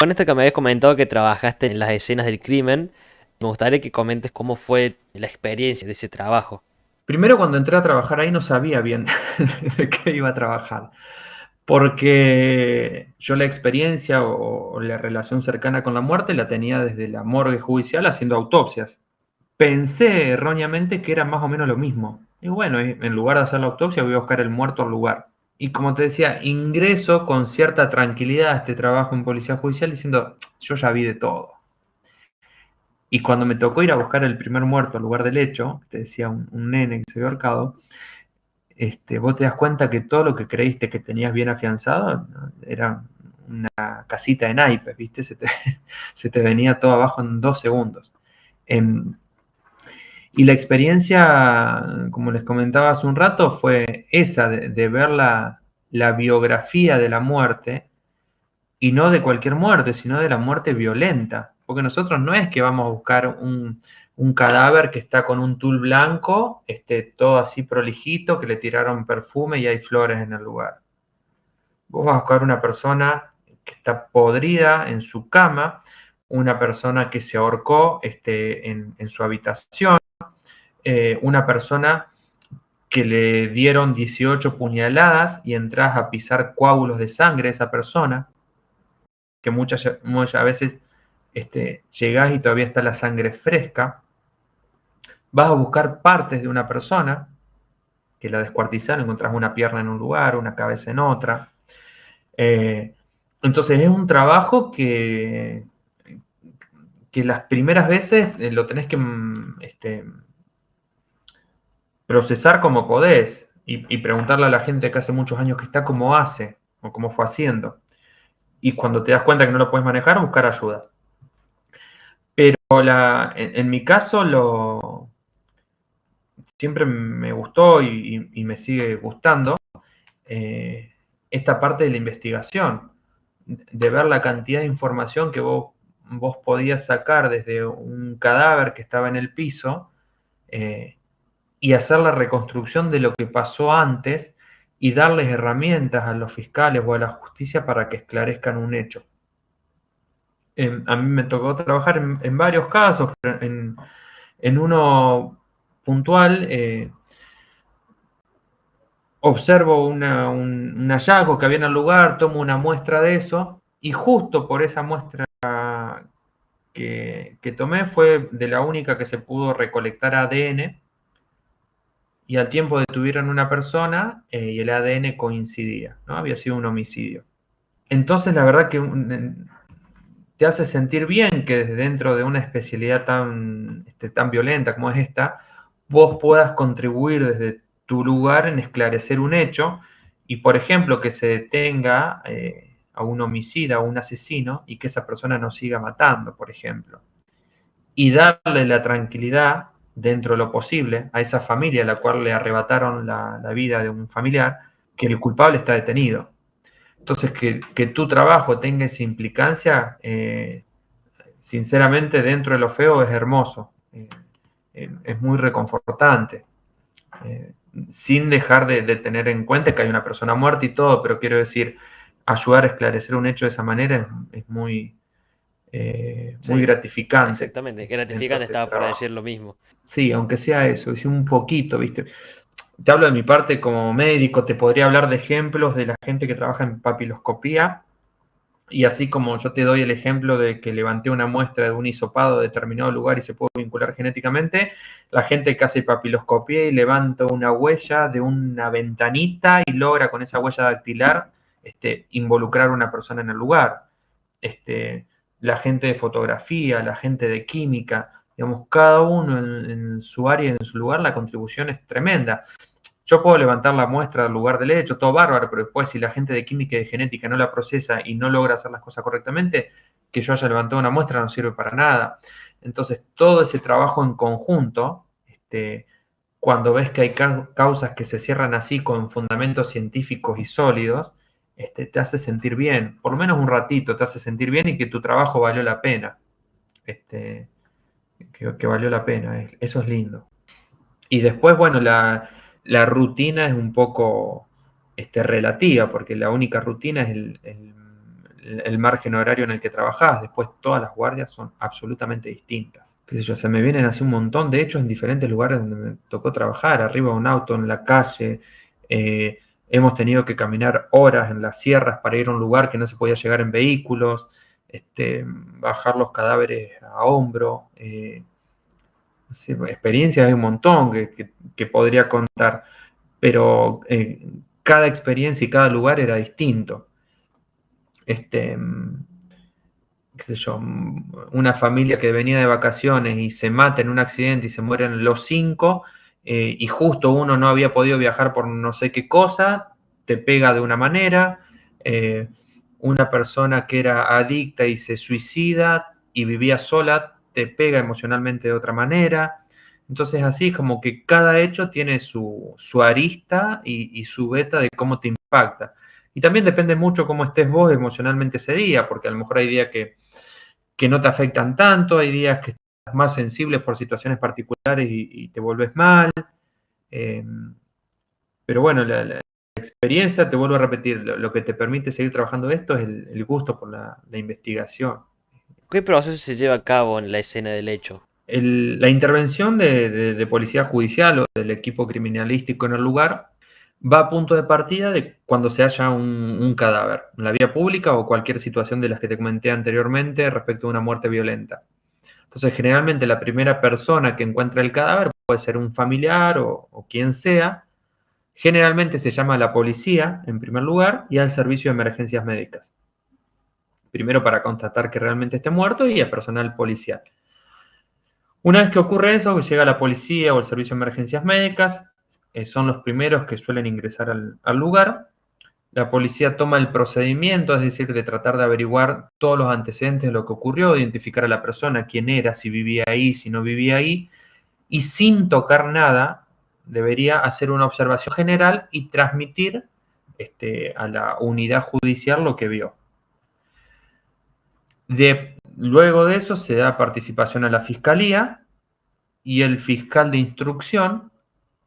Con esto que me habías comentado que trabajaste en las escenas del crimen, me gustaría que comentes cómo fue la experiencia de ese trabajo. Primero, cuando entré a trabajar ahí no sabía bien de qué iba a trabajar, porque yo la experiencia o la relación cercana con la muerte la tenía desde la morgue judicial haciendo autopsias. Pensé erróneamente que era más o menos lo mismo. Y bueno, en lugar de hacer la autopsia voy a buscar el muerto al lugar. Y como te decía, ingreso con cierta tranquilidad a este trabajo en policía judicial diciendo, yo ya vi de todo. Y cuando me tocó ir a buscar el primer muerto al lugar del hecho, te decía un nene que se había ahorcado, vos te das cuenta que todo lo que creíste que tenías bien afianzado, ¿no? Era una casita de naipes, ¿viste? Se te venía todo abajo en 2 segundos. Em, y la experiencia, como les comentaba hace un rato, fue esa de ver la biografía de la muerte, y no de cualquier muerte, sino de la muerte violenta. Porque nosotros no es que vamos a buscar un cadáver que está con un tul blanco, todo así prolijito, que le tiraron perfume y hay flores en el lugar. Vos vas a buscar una persona que está podrida en su cama, una persona que se ahorcó en su habitación, una persona que le dieron 18 puñaladas y entras a pisar coágulos de sangre a esa persona, que muchas veces llegás y todavía está la sangre fresca. Vas a buscar partes de una persona que la descuartizaron, encontrás una pierna en un lugar, una cabeza en otra. Eh, entonces es un trabajo que las primeras veces lo tenés que procesar como podés y preguntarle a la gente que hace muchos años que está cómo hace o cómo fue haciendo. Y cuando te das cuenta que no lo puedes manejar, buscar ayuda. Pero en mi caso siempre me gustó y me sigue gustando eh, esta parte de la investigación, de ver la cantidad de información que vos podías sacar desde un cadáver que estaba en el piso eh, y hacer la reconstrucción de lo que pasó antes y darles herramientas a los fiscales o a la justicia para que esclarezcan un hecho. A mí me tocó trabajar en varios casos, pero en uno puntual observo un hallazgo que había en el lugar, tomo una muestra de eso y justo por esa muestra que tomé fue de la única que se pudo recolectar ADN y al tiempo detuvieron una persona y el ADN coincidía, ¿no? Había sido un homicidio. Entonces la verdad que te hace sentir bien que desde dentro de una especialidad tan violenta como es esta, vos puedas contribuir desde tu lugar en esclarecer un hecho y, por ejemplo, que se detenga a un homicida o un asesino y que esa persona no siga matando, por ejemplo. Y darle la tranquilidad dentro de lo posible a esa familia a la cual le arrebataron la vida de un familiar, que el culpable está detenido. Entonces, que tu trabajo tenga esa implicancia, sinceramente, dentro de lo feo es hermoso. Es muy reconfortante. Eh, Sin dejar de tener en cuenta que hay una persona muerta y todo, pero quiero decir, ayudar a esclarecer un hecho de esa manera es muy Sí, gratificante exactamente. dentro Gratificante de este estaba por trabajo. decir lo mismo. Sí, aunque sea eso, es un poquito, ¿viste? Te hablo de mi parte como médico, te podría hablar de ejemplos de la gente que trabaja en papiloscopía. Y así como yo te doy el ejemplo de que levanté una muestra de un hisopado de determinado lugar y se puede vincular genéticamente, la gente que hace papiloscopía y levanta una huella de una ventanita y logra con esa huella dactilar involucrar a una persona en el lugar. Este, la gente de fotografía, la gente de química, digamos, cada uno en su área, en su lugar, la contribución es tremenda. Yo puedo levantar la muestra del lugar del hecho, todo bárbaro, pero después si la gente de química y de genética no la procesa y no logra hacer las cosas correctamente, que yo haya levantado una muestra no sirve para nada. Entonces, todo ese trabajo en conjunto, cuando ves que hay causas que se cierran así con fundamentos científicos y sólidos, te hace sentir bien, por lo menos un ratito te hace sentir bien y que tu trabajo valió la pena, este, que valió la pena, eso es lindo. Y después, bueno, la rutina es un poco relativa, porque la única rutina es el margen horario en el que trabajás. Después todas las guardias son absolutamente distintas. Qué sé yo, se me vienen así un montón de hechos en diferentes lugares donde me tocó trabajar, arriba de un auto, en la calle. Hemos tenido que caminar horas en las sierras para ir a un lugar que no se podía llegar en vehículos, bajar los cadáveres a hombro. Sí, experiencias hay un montón que podría contar, pero cada experiencia y cada lugar era distinto. Qué sé yo, una familia que venía de vacaciones y se mata en un accidente y se mueren los 5, y justo uno no había podido viajar por no sé qué cosa, te pega de una manera. Una persona que era adicta y se suicida y vivía sola, te pega emocionalmente de otra manera. Entonces así como que cada hecho tiene su arista y su beta de cómo te impacta. Y también depende mucho cómo estés vos emocionalmente ese día, porque a lo mejor hay días que no te afectan tanto, hay días que estás más sensible por situaciones particulares y te vuelves mal. Eh, pero bueno, la experiencia, te vuelvo a repetir, lo que te permite seguir trabajando esto es el gusto por la investigación. ¿Qué proceso se lleva a cabo en la escena del hecho? La intervención de policía judicial o del equipo criminalístico en el lugar va a punto de partida de cuando se halla un cadáver en la vía pública o cualquier situación de las que te comenté anteriormente respecto a una muerte violenta. Entonces, generalmente la primera persona que encuentra el cadáver puede ser un familiar o quien sea. Generalmente se llama a la policía en primer lugar y al servicio de emergencias médicas. Primero para constatar que realmente esté muerto y a personal policial. Una vez que ocurre eso, que llega la policía o el servicio de emergencias médicas, son los primeros que suelen ingresar al lugar. La policía toma el procedimiento, es decir, de tratar de averiguar todos los antecedentes de lo que ocurrió, identificar a la persona, quién era, si vivía ahí, si no vivía ahí, y sin tocar nada, debería hacer una observación general y transmitir a la unidad judicial lo que vio. Luego de eso se da participación a la fiscalía y el fiscal de instrucción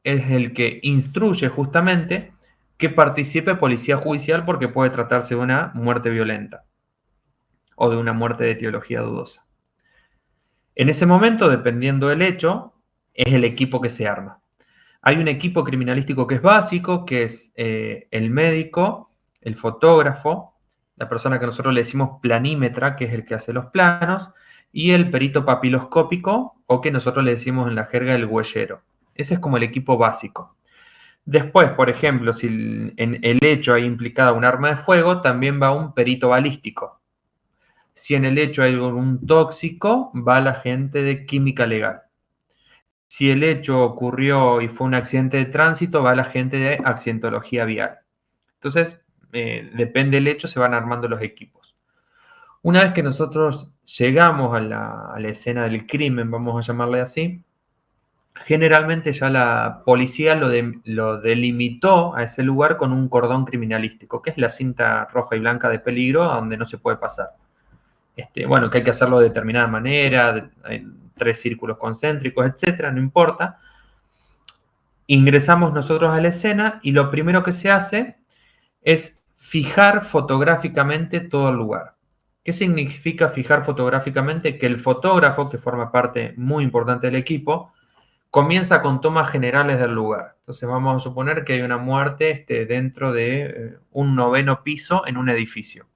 es el que instruye justamente que participe policía judicial porque puede tratarse de una muerte violenta o de una muerte de etiología dudosa. En ese momento, dependiendo del hecho, es el equipo que se arma. Hay un equipo criminalístico que es básico, que es el médico, el fotógrafo, la persona que nosotros le decimos planímetra, que es el que hace los planos, y el perito papiloscópico, o que nosotros le decimos en la jerga el huellero. Ese es como el equipo básico. Después, por ejemplo, si en el hecho hay implicada un arma de fuego, también va un perito balístico. Si en el hecho hay un tóxico, va la gente de química legal. Si el hecho ocurrió y fue un accidente de tránsito, va la gente de accidentología vial. Entonces, depende del hecho, se van armando los equipos. Una vez que nosotros llegamos a la escena del crimen, vamos a llamarle así, generalmente ya la policía lo delimitó a ese lugar con un cordón criminalístico, que es la cinta roja y blanca de peligro a donde no se puede pasar. Bueno, que hay que hacerlo de determinada manera, en 3 círculos concéntricos, etcétera, no importa. Ingresamos nosotros a la escena y lo primero que se hace es fijar fotográficamente todo el lugar. ¿Qué significa fijar fotográficamente? Que el fotógrafo, que forma parte muy importante del equipo, comienza con tomas generales del lugar. Entonces vamos a suponer que hay una muerte dentro de un 9º piso en un edificio.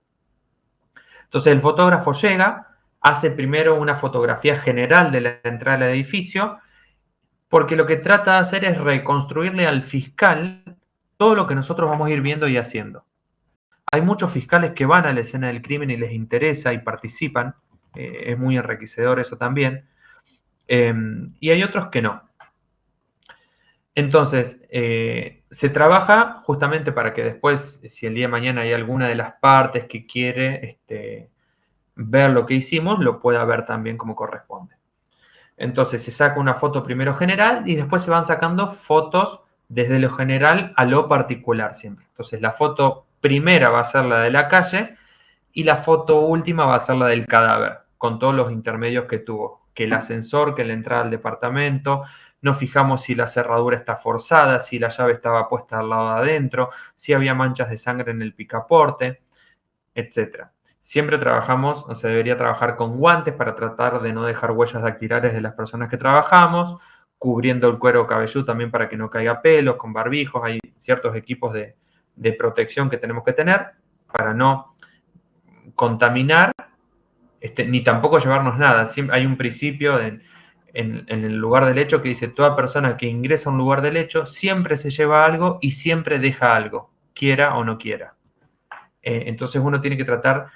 Entonces el fotógrafo llega, hace primero una fotografía general de la entrada del edificio, porque lo que trata de hacer es reconstruirle al fiscal todo lo que nosotros vamos a ir viendo y haciendo. Hay muchos fiscales que van a la escena del crimen y les interesa y participan, es muy enriquecedor eso también, y hay otros que no. Entonces, se trabaja justamente para que después, si el día de mañana hay alguna de las partes que quiere ver lo que hicimos, lo pueda ver también como corresponde. Entonces, se saca una foto primero general y después se van sacando fotos desde lo general a lo particular siempre. Entonces, la foto primera va a ser la de la calle y la foto última va a ser la del cadáver, con todos los intermedios que tuvo, que el ascensor, que la entrada al departamento. Nos fijamos si la cerradura está forzada, si la llave estaba puesta al lado de adentro, si había manchas de sangre en el picaporte, etc. Siempre trabajamos, o se debería trabajar con guantes para tratar de no dejar huellas dactilares de las personas que trabajamos, cubriendo el cuero cabelludo también para que no caiga pelos, con barbijos. Hay ciertos equipos de protección que tenemos que tener para no contaminar, ni tampoco llevarnos nada. Siempre hay un principio en el lugar del hecho que dice: toda persona que ingresa a un lugar del hecho siempre se lleva algo y siempre deja algo, quiera o no quiera. Entonces uno tiene que tratar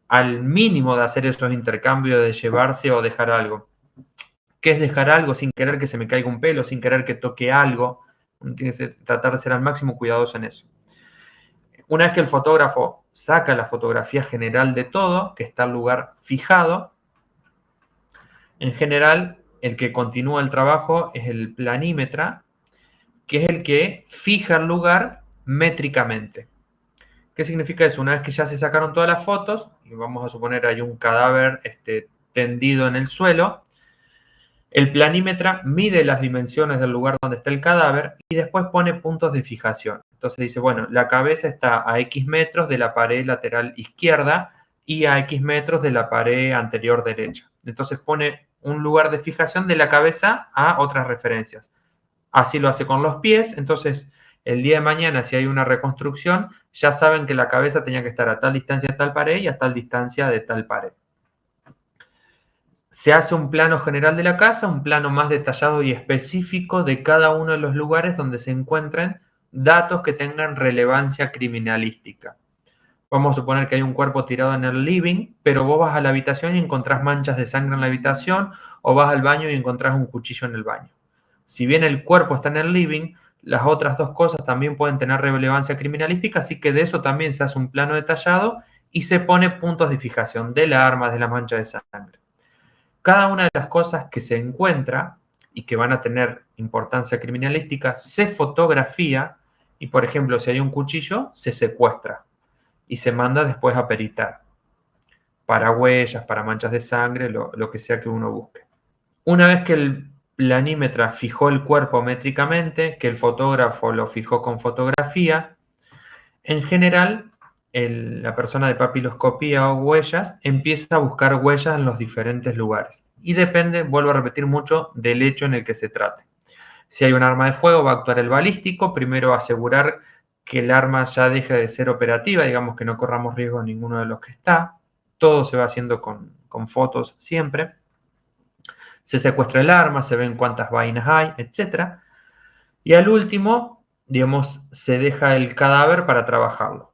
al mínimo de hacer esos intercambios, de llevarse o dejar algo. ¿Qué es dejar algo? Sin querer que se me caiga un pelo, sin querer que toque algo. Uno tiene que tratar de ser al máximo cuidadoso en eso. Una vez que el fotógrafo saca la fotografía general de todo, que está el lugar fijado, en general el que continúa el trabajo es el planímetra, que es el que fija el lugar métricamente. ¿Qué significa eso? Una vez que ya se sacaron todas las fotos, y vamos a suponer hay un cadáver tendido en el suelo, el planímetra mide las dimensiones del lugar donde está el cadáver y después pone puntos de fijación. Entonces dice, bueno, la cabeza está a X metros de la pared lateral izquierda y a X metros de la pared anterior derecha. Entonces pone un lugar de fijación de la cabeza a otras referencias. Así lo hace con los pies. Entonces, el día de mañana, si hay una reconstrucción, ya saben que la cabeza tenía que estar a tal distancia de tal pared y a tal distancia de tal pared. Se hace un plano general de la casa, un plano más detallado y específico de cada uno de los lugares donde se encuentren datos que tengan relevancia criminalística. Vamos a suponer que hay un cuerpo tirado en el living, pero vos vas a la habitación y encontrás manchas de sangre en la habitación, o vas al baño y encontrás un cuchillo en el baño. Si bien el cuerpo está en el living, las otras dos cosas también pueden tener relevancia criminalística, así que de eso también se hace un plano detallado y se pone puntos de fijación del arma, de la mancha de sangre. Cada una de las cosas que se encuentra y que van a tener importancia criminalística se fotografía y, por ejemplo, si hay un cuchillo, se secuestra y se manda después a peritar para huellas, para manchas de sangre, lo que sea que uno busque. Una vez que el planímetra fijó el cuerpo métricamente, que el fotógrafo lo fijó con fotografía, en general la persona de papiloscopía o huellas empieza a buscar huellas en los diferentes lugares. Y depende, vuelvo a repetir mucho, del hecho en el que se trate. Si hay un arma de fuego, va a actuar el balístico, primero asegurar que el arma ya deje de ser operativa, digamos que no corramos riesgo ninguno de los que está. Todo se va haciendo con fotos siempre. Se secuestra el arma, se ven cuántas vainas hay, etc. Y al último, digamos, se deja el cadáver para trabajarlo.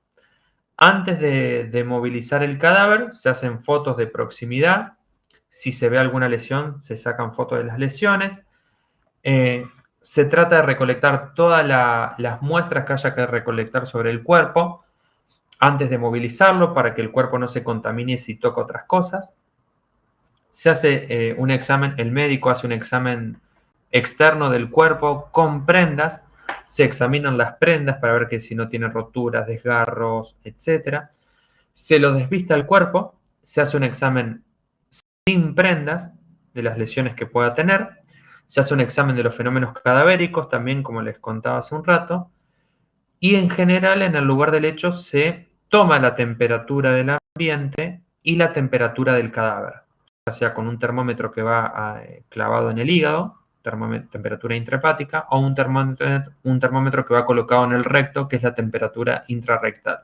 Antes de movilizar el cadáver, se hacen fotos de proximidad. Si se ve alguna lesión, se sacan fotos de las lesiones. Se trata de recolectar todas las muestras que haya que recolectar sobre el cuerpo antes de movilizarlo para que el cuerpo no se contamine si toca otras cosas. Se hace un examen, el médico hace un examen externo del cuerpo con prendas, se examinan las prendas para ver que si no tienen roturas, desgarros, etc. Se lo desviste al cuerpo, se hace un examen sin prendas de las lesiones que pueda tener, se hace un examen de los fenómenos cadavéricos, también como les contaba hace un rato, y en general en el lugar del hecho se toma la temperatura del ambiente y la temperatura del cadáver, ya sea con un termómetro que va clavado en el hígado, temperatura intrahepática, o un termómetro que va colocado en el recto, que es la temperatura intrarrectal.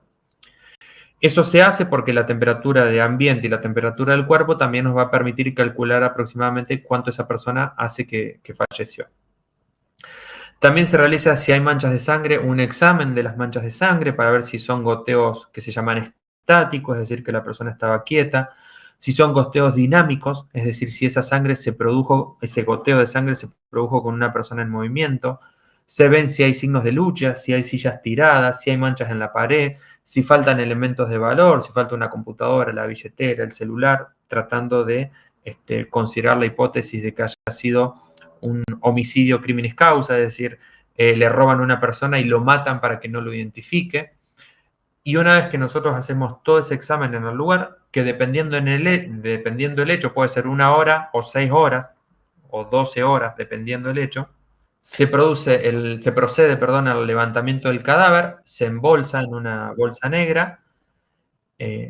Eso se hace porque la temperatura de ambiente y la temperatura del cuerpo también nos va a permitir calcular aproximadamente cuánto esa persona hace que falleció. También se realiza, si hay manchas de sangre, un examen de las manchas de sangre para ver si son goteos que se llaman estáticos, es decir, que la persona estaba quieta. Si son goteos dinámicos, es decir, si esa sangre se produjo, ese goteo de sangre se produjo con una persona en movimiento. Se ven si hay signos de lucha, si hay sillas tiradas, si hay manchas en la pared, si faltan elementos de valor, si falta una computadora, la billetera, el celular, tratando de considerar la hipótesis de que haya sido un homicidio criminis causa, es decir, le roban a una persona y lo matan para que no lo identifique. Y una vez que nosotros hacemos todo ese examen en el lugar, que dependiendo del hecho, puede ser 1 hora o 6 horas o 12 horas, dependiendo del hecho, se procede al levantamiento del cadáver, se embolsa en una bolsa negra,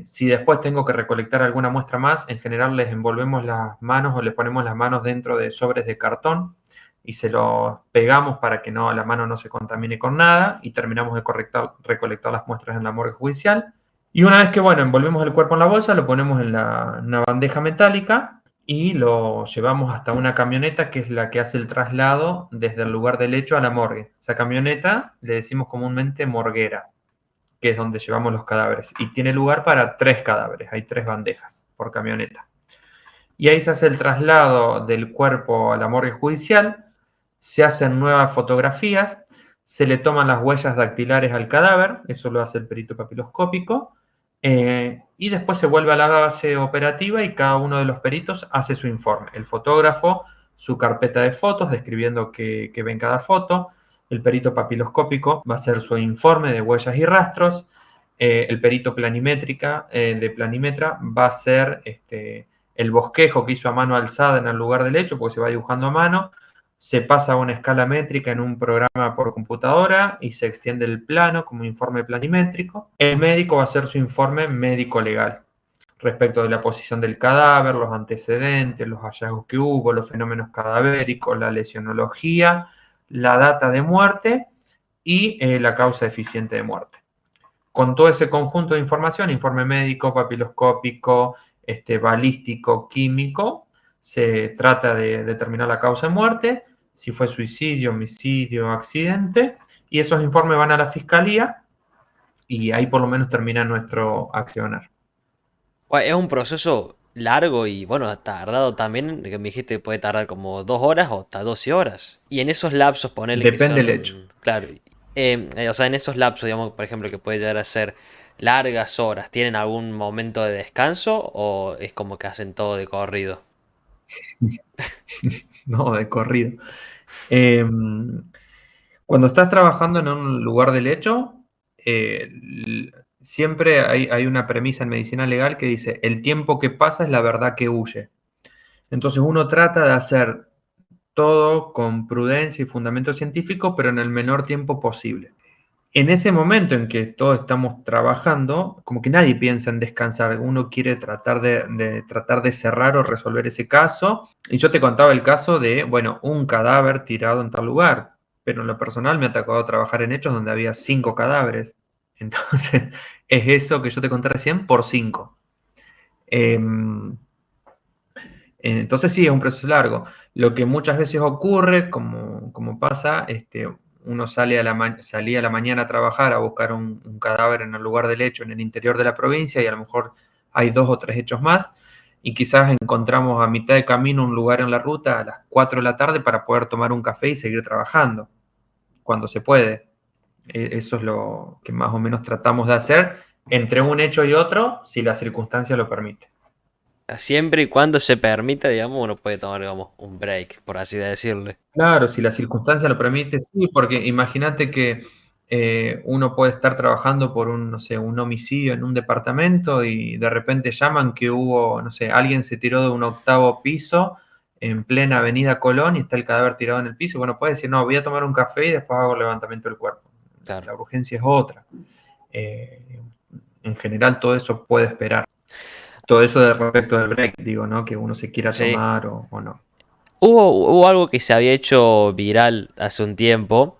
Si después tengo que recolectar alguna muestra más, en general les envolvemos las manos o les ponemos las manos dentro de sobres de cartón y se los pegamos para que la mano no se contamine con nada y terminamos de recolectar las muestras en la morgue judicial. Y una vez que, envolvemos el cuerpo en la bolsa, lo ponemos en una bandeja metálica y lo llevamos hasta una camioneta que es la que hace el traslado desde el lugar del hecho a la morgue. Esa camioneta le decimos comúnmente morguera, que es donde llevamos los cadáveres. Y tiene lugar para 3 cadáveres, hay 3 bandejas por camioneta. Y ahí se hace el traslado del cuerpo a la morgue judicial, se hacen nuevas fotografías, se le toman las huellas dactilares al cadáver, eso lo hace el perito papiloscópico, y después se vuelve a la base operativa y cada uno de los peritos hace su informe. El fotógrafo, su carpeta de fotos, describiendo qué ve en cada foto. El perito papiloscópico va a hacer su informe de huellas y rastros. El perito de planimetra va a hacer el bosquejo que hizo a mano alzada en el lugar del hecho, porque se va dibujando a mano, se pasa a una escala métrica en un programa por computadora y se extiende el plano como informe planimétrico. El médico va a hacer su informe médico-legal respecto de la posición del cadáver, los antecedentes, los hallazgos que hubo, los fenómenos cadavéricos, la lesionología, la data de muerte y la causa eficiente de muerte. Con todo ese conjunto de información, informe médico, papiloscópico, balístico, químico, se trata de determinar la causa de muerte, si fue suicidio, homicidio, accidente, y esos informes van a la fiscalía y ahí por lo menos termina nuestro accionar. Bueno, es un proceso largo y bueno, tardado también, que me dijiste que puede tardar como 2 horas o hasta 12 horas. Y en esos lapsos, ponele que Depende del hecho. son, claro, o sea, en esos lapsos, digamos, por ejemplo, que puede llegar a ser largas horas, ¿tienen algún momento de descanso o es como que hacen todo de corrido? No, de corrido. Eh, Cuando estás trabajando en un lugar del hecho, siempre hay una premisa en medicina legal que dice, el tiempo que pasa es la verdad que huye. Entonces uno trata de hacer todo con prudencia y fundamento científico, pero en el menor tiempo posible. En ese momento en que todos estamos trabajando, como que nadie piensa en descansar, uno quiere tratar de cerrar o resolver ese caso. Y yo te contaba el caso de, un cadáver tirado en tal lugar, pero en lo personal me ha tocado trabajar en hechos donde había 5 cadáveres. Entonces, es eso que yo te conté recién por 5. Entonces sí, es un proceso largo. Lo que muchas veces ocurre, como pasa, uno salía a la mañana a trabajar a buscar un cadáver en el lugar del hecho en el interior de la provincia y a lo mejor hay 2 o 3 hechos más y quizás encontramos a mitad de camino un lugar en la ruta a las 4 de la tarde para poder tomar un café y seguir trabajando cuando se puede. Eso es lo que más o menos tratamos de hacer entre un hecho y otro si la circunstancia lo permite. Siempre y cuando se permita, digamos, uno puede tomar, digamos, un break, por así decirle. Claro, si la circunstancia lo permite, sí, porque imagínate que uno puede estar trabajando por no sé, un homicidio en un departamento y de repente llaman que hubo, no sé, alguien se tiró de un 8º piso en plena Avenida Colón y está el cadáver tirado en el piso. Bueno, puedes decir, no, voy a tomar un café y después hago el levantamiento del cuerpo. Claro. La urgencia es otra. Eh, en general todo eso puede esperar. Todo eso de respecto del break, digo, ¿no? Que uno se quiera Sí. tomar o no. Hubo algo que se había hecho viral hace un tiempo,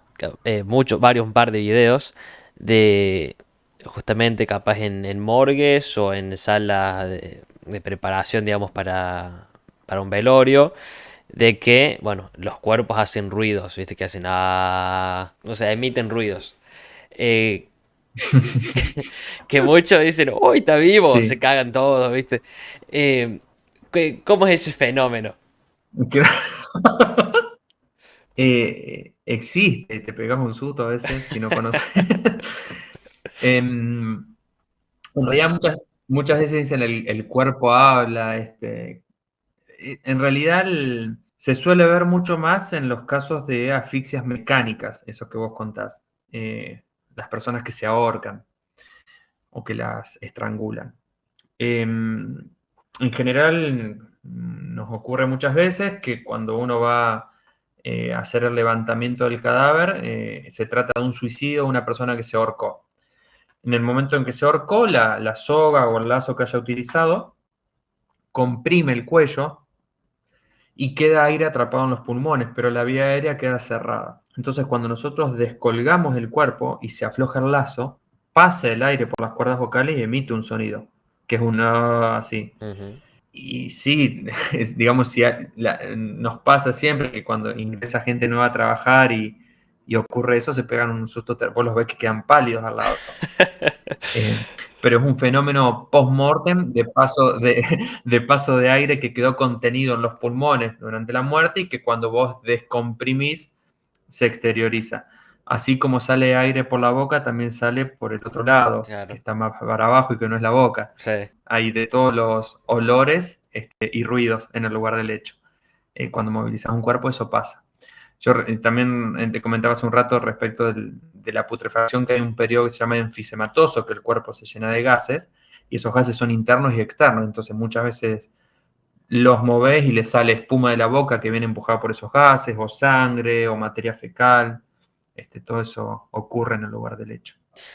un par de videos, de justamente capaz en morgues o en salas de preparación, digamos, para un velorio, de que, bueno, los cuerpos hacen ruidos, ¿viste? Que hacen, no sé, emiten ruidos. Eh, que muchos dicen, ¡uy, está vivo! Se Sí. cagan todos, ¿viste? Eh, ¿Cómo es ese fenómeno? Existe, te pegas un susto a veces si no conoces. En realidad muchas veces dicen el cuerpo habla. En realidad se suele ver mucho más en los casos de asfixias mecánicas, esos que vos contás. Las personas que se ahorcan o que las estrangulan. En general nos ocurre muchas veces que cuando uno va a hacer el levantamiento del cadáver, se trata de un suicidio de una persona que se ahorcó. En el momento en que se ahorcó, la soga o el lazo que haya utilizado comprime el cuello y queda aire atrapado en los pulmones, pero la vía aérea queda cerrada. Entonces, cuando nosotros descolgamos el cuerpo y se afloja el lazo, pasa el aire por las cuerdas vocales y emite un sonido, que es una así. Ujú. Y sí, digamos, si nos pasa siempre que cuando ingresa gente nueva a trabajar y ocurre eso, se pegan un susto. Vos los ves que quedan pálidos al lado. Eh, pero es un fenómeno post-mortem de paso de aire que quedó contenido en los pulmones durante la muerte y que cuando vos descomprimís se exterioriza. Así como sale aire por la boca, también sale por el otro lado, que Claro. está más para abajo y que no es la boca. Sí. Hay de todos los olores y ruidos en el lugar del hecho. Cuando movilizas un cuerpo, eso pasa. Yo también te comentaba hace un rato respecto de la putrefacción, que hay un periodo que se llama enfisematoso, que el cuerpo se llena de gases, y esos gases son internos y externos. Entonces muchas veces los movés y les sale espuma de la boca que viene empujada por esos gases, o sangre, o materia fecal. Todo eso ocurre en el lugar del hecho.